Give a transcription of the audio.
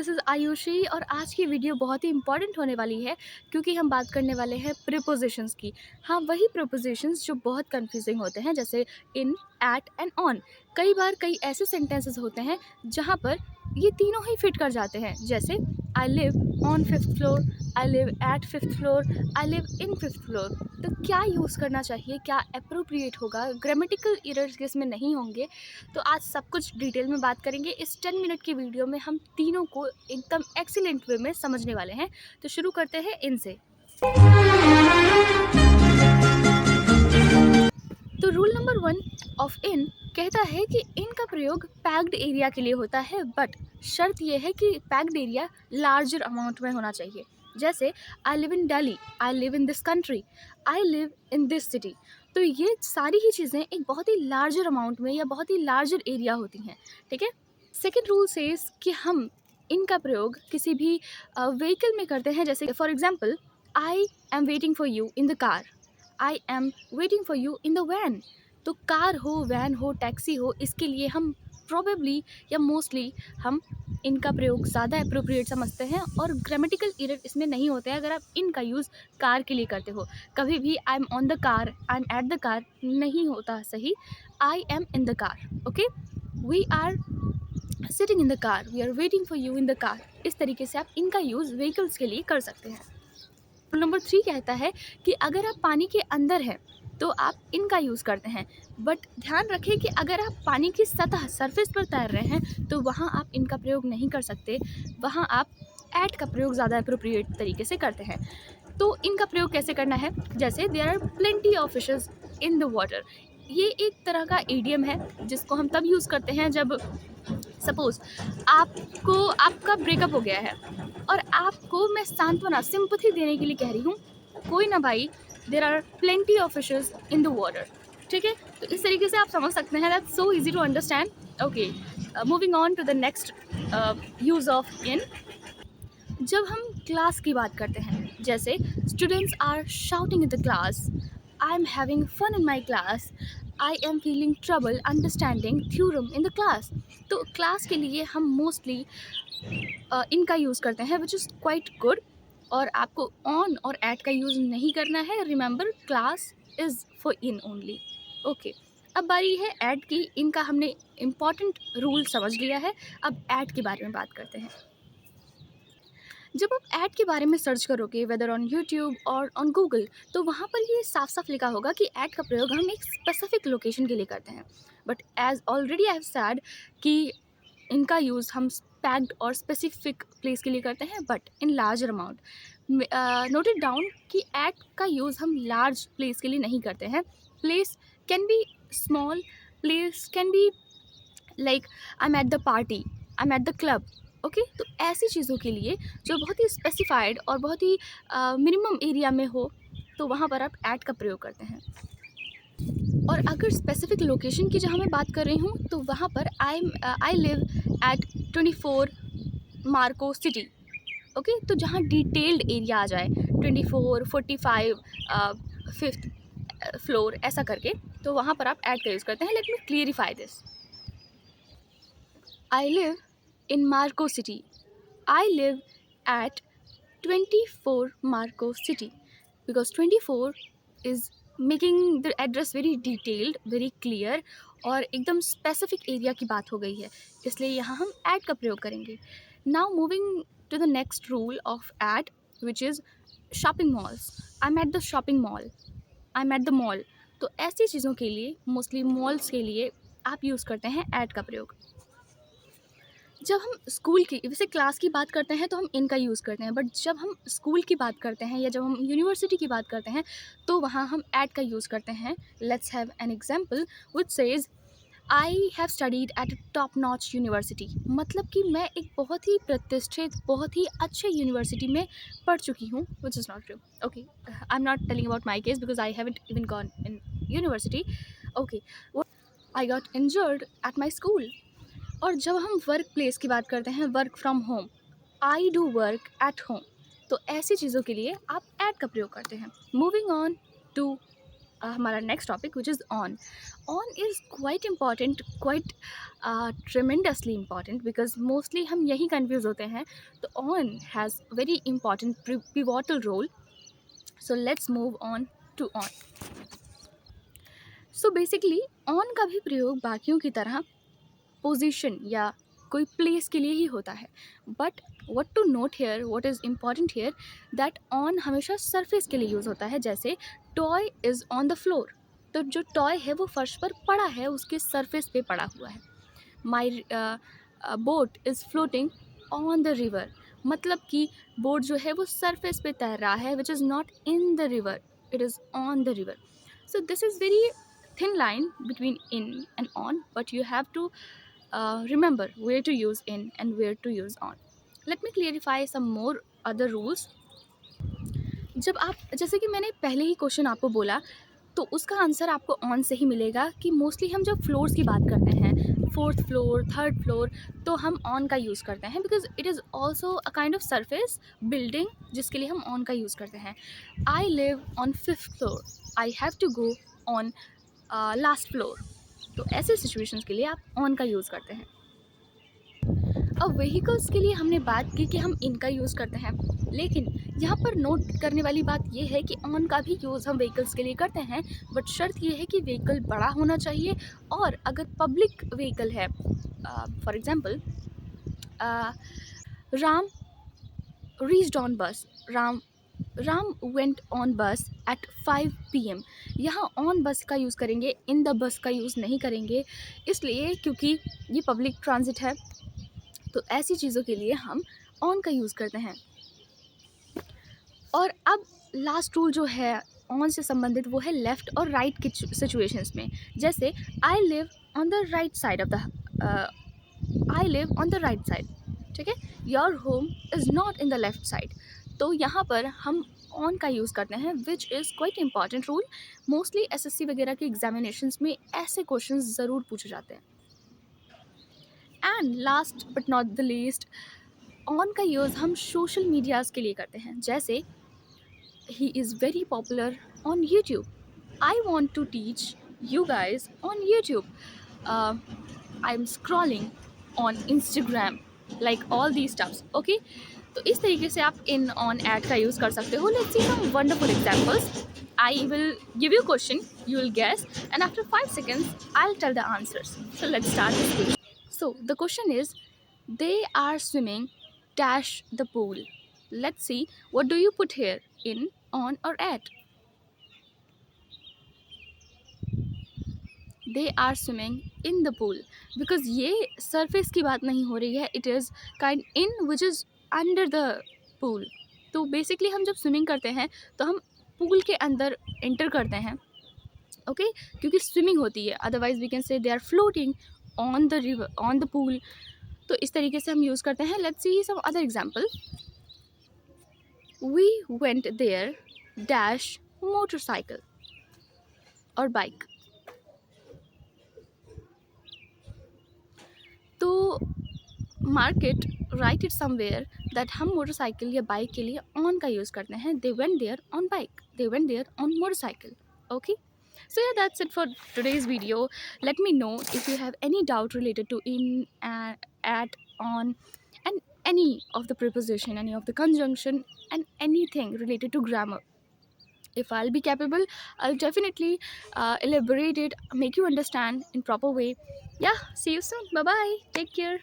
This is Ayushi और आज की वीडियो बहुत ही इंपॉर्टेंट होने वाली है क्योंकि हम बात करने वाले हैं प्रीपोजिशंस की। हाँ, वही प्रीपोजिशंस जो बहुत कंफ्यूजिंग होते हैं, जैसे इन, एट एंड ऑन। कई बार कई ऐसे सेंटेंसेस होते हैं जहाँ पर ये तीनों ही फिट कर जाते हैं, जैसे आई live on fifth floor, I live at fifth floor, I live in fifth floor. तो क्या यूज़ करना चाहिए, क्या अप्रोप्रिएट होगा, ग्रामेटिकल एरर्स इसमें नहीं होंगे, तो आज सब कुछ डिटेल में बात करेंगे। इस 10 मिनट की वीडियो में हम तीनों को एकदम एक्सीलेंट वे में समझने वाले हैं। तो शुरू करते हैं इनसे। तो रूल नंबर 1 ऑफ इन कहता है कि इन का प्रयोग पैक्ड एरिया के लिए होता है, बट शर्त यह है कि पैक्ड एरिया लार्जर अमाउंट में होना चाहिए। जैसे I live in Delhi, I live in this country, I live in this city. तो ये सारी ही चीज़ें एक बहुत ही लार्जर अमाउंट में या बहुत ही लार्जर एरिया होती हैं, ठीक है। सेकेंड रूल सेज कि हम इनका प्रयोग किसी भी व्हीकल में करते हैं, जैसे for example I am waiting for you in the car, I am waiting for you in the van. तो कार हो, वैन हो, टैक्सी हो, इसके लिए हम प्रोबेबली या मोस्टली हम इनका प्रयोग ज़्यादा अप्रोप्रिएट समझते हैं और ग्रामेटिकल एरर इसमें नहीं होते हैं अगर आप इनका यूज़ कार के लिए करते हो। कभी भी I am on the car, I am at the car नहीं होता सही, I am in the car. Okay, we are sitting in the car, we are waiting for you in the car. इस तरीके से आप इनका यूज़ व्हीकल्स के लिए कर सकते हैं। रूल नंबर 3 कहता है कि अगर आप पानी के अंदर हैं तो आप इनका यूज़ करते हैं, बट ध्यान रखें कि अगर आप पानी की सतह सरफेस पर तैर रहे हैं तो वहाँ आप इनका प्रयोग नहीं कर सकते, वहाँ आप एट का प्रयोग ज़्यादा अप्रोप्रिएट तरीके से करते हैं। तो इनका प्रयोग कैसे करना है, जैसे there are plenty of fishes in the water. ये एक तरह का ईडियम है जिसको हम तब यूज़ करते हैं जब सपोज आपका ब्रेकअप हो गया है और आपको मैं सांत्वना सिंपथी देने के लिए कह रही हूँ, कोई ना भाई, there are plenty of fishes in the water. ठीक है, तो इस तरीके से आप समझ सकते हैं, that's so easy to understand. Okay, moving on to the next use of in. जब हम क्लास की बात करते हैं, जैसे students are shouting in the class, I am having fun in my class, I am feeling trouble understanding theorem in the class. तो class के लिए हम मोस्टली इनका यूज़ करते हैं, विच इज़ क्वाइट गुड। और आपको ऑन और एट का यूज़ नहीं करना है। Remember, class is for in only. Okay, अब बारी है ऐड की। इनका हमने इम्पॉर्टेंट रूल समझ लिया है, अब ऐड के बारे में बात करते हैं। जब आप ऐड के बारे में सर्च करोगे, वेदर ऑन यूट्यूब और ऑन गूगल, तो वहाँ पर ये साफ साफ लिखा होगा कि ऐड का प्रयोग हम एक स्पेसिफिक लोकेशन के लिए करते हैं। But as already I have said कि इनका यूज़ हम पैक्ड और स्पेसिफिक प्लेस के लिए करते हैं, but in larger amount. Noted down कि ऐड का यूज़ हम लार्ज प्लेस के लिए नहीं करते हैं। Place can be small, place can be like I am at the party, I am at the club. Okay, तो ऐसी चीज़ों के लिए जो बहुत ही स्पेसिफाइड और बहुत ही मिनिमम एरिया में हो, तो वहाँ पर आप ऐड का प्रयोग करते हैं। और अगर स्पेसिफिक लोकेशन की जहाँ मैं बात कर रही हूँ, तो वहाँ पर I live at 24 Marco city. Okay, तो जहाँ डिटेल्ड एरिया आ जाए, 24, 45, फिफ्थ फ्लोर ऐसा करके, तो वहाँ पर आप ऐड का यूज़ करते हैं। Let me clarify this. I live in Marco City. I live at 24 Marco City because 24 is making the address very detailed, very clear और एकदम specific area की बात हो गई है, इसलिए यहाँ हम add का प्रयोग करेंगे। Now moving to the next rule of add, which is shopping malls. I'm at the shopping mall. I'm at the mall. तो ऐसी चीज़ों के लिए, मोस्टली मॉल्स के लिए आप यूज़ करते हैं add का प्रयोग। जब हम स्कूल की, वैसे क्लास की बात करते हैं तो हम इनका यूज़ करते हैं, बट जब हम स्कूल की बात करते हैं या जब हम यूनिवर्सिटी की बात करते हैं तो वहाँ हम ऐड का यूज़ करते हैं। Let's have an example which says I have studied at top notch university. मतलब कि मैं एक बहुत ही प्रतिष्ठित, बहुत ही अच्छे यूनिवर्सिटी में पढ़ चुकी हूँ, which is not true. Okay, I am not telling about my case because I haven't even gone in university. Okay, I got injured at my school. और जब हम वर्क प्लेस की बात करते हैं, work from home, I do work at home, तो ऐसी चीज़ों के लिए आप ऐड का प्रयोग करते हैं। मूविंग ऑन टू हमारा next topic which is on. On is quite important, quite tremendously important, because mostly हम यही कन्फ्यूज़ होते हैं. तो on has very important pivotal role. So let's move on to on. So basically on का भी प्रयोग बाकियों की तरह पोजीशन या कोई प्लेस के लिए ही होता है. But what to note here, what is important here, that on हमेशा सरफेस के लिए यूज़ होता है. जैसे toy is on the floor, तो जो टॉय है वो फर्श पर पड़ा है, उसके सरफेस पे पड़ा हुआ है. माई boat is floating on the river, मतलब कि बोट जो है वो सरफेस पे तैर रहा है, which is not in the river, it is on the river. So this is very thin line between in and on, but you have to remember where to use in and where to use on. Let me clarify some more other rules. जब आप, जैसे कि मैंने पहले ही question आपको बोला, तो उसका आंसर आपको ऑन से ही मिलेगा कि मोस्टली हम जब फ्लोर्स की बात करते हैं, 4th फ्लोर, 3rd फ्लोर, तो हम ऑन का यूज़ करते हैं, because it is also a kind of surface building जिसके लिए हम ऑन का यूज़ करते हैं. I live on 5th floor, I have to go on last floor. तो ऐसे सिचुएशंस के लिए आप ऑन का यूज़ करते हैं. अब व्हीकल्स के लिए हमने बात की कि हम इनका यूज़ करते हैं, लेकिन यहाँ पर नोट करने वाली बात यह है कि ऑन का भी यूज़ हम व्हीकल्स के लिए करते हैं, बट शर्त यह है कि व्हीकल बड़ा होना चाहिए. और अगर पब्लिक व्हीकल है, for example Ram reached on बस, राम वेंट ऑन बस एट 5 PM. यहाँ ऑन बस का यूज़ करेंगे, इन द बस का यूज़ नहीं करेंगे, इसलिए क्योंकि ये पब्लिक ट्रांजिट है. तो ऐसी चीज़ों के लिए हम ऑन का यूज़ करते हैं. और अब लास्ट रूल जो है ऑन से संबंधित, वो है लेफ़्ट और राइट के सिचुएशंस में. जैसे आई live on the right side of the, I live on the right side, ठीक है. Your home is not in the left side. तो यहाँ पर हम ऑन का यूज़ करते हैं, which is quite important rule. Mostly SSC वगैरह के एग्जामिनेशंस में ऐसे क्वेश्चन ज़रूर पूछे जाते हैं. And last but not the least, on का यूज़ हम सोशल मीडियाज़ के लिए करते हैं. जैसे he is very popular on YouTube, I want to teach you guys on YouTube, I am scrolling on Instagram, like all the stuffs. Okay, तो इस तरीके से आप इन ऑन एड का यूज़ कर सकते हो. Let's see some wonderful examples. I will give you a question, you will guess, and after 5 seconds I'll tell the answers. So let's start this quiz. So the question is, they are swimming dash the pool. Let's see, what do you put here, in, on or at? They are swimming in the pool, because ये surface की बात नहीं हो रही है, it is kind in which is under the pool. तो basically हम जब swimming करते हैं तो हम पूल के अंदर एंटर करते हैं, ओके, क्योंकि स्विमिंग होती है. Otherwise we can say they are floating on the river, on the pool. तो इस तरीके से हम यूज़ करते हैं. Let's see some other example. We went there dash motorcycle और बाइक. तो mark it write it somewhere that हम मोटरसाइकिल या बाइक के लिए ऑन का यूज़ करते हैं. They went there on bike, they went there on motorcycle. Okay, so yeah, that's it for today's video. Let me know if you have any doubt related to in, at, on, and any of the preposition, any of the conjunction, and anything related to grammar. If I'll be capable, I'll definitely elaborate it, make you understand in proper way. Yeah, see you soon. Bye bye, take care.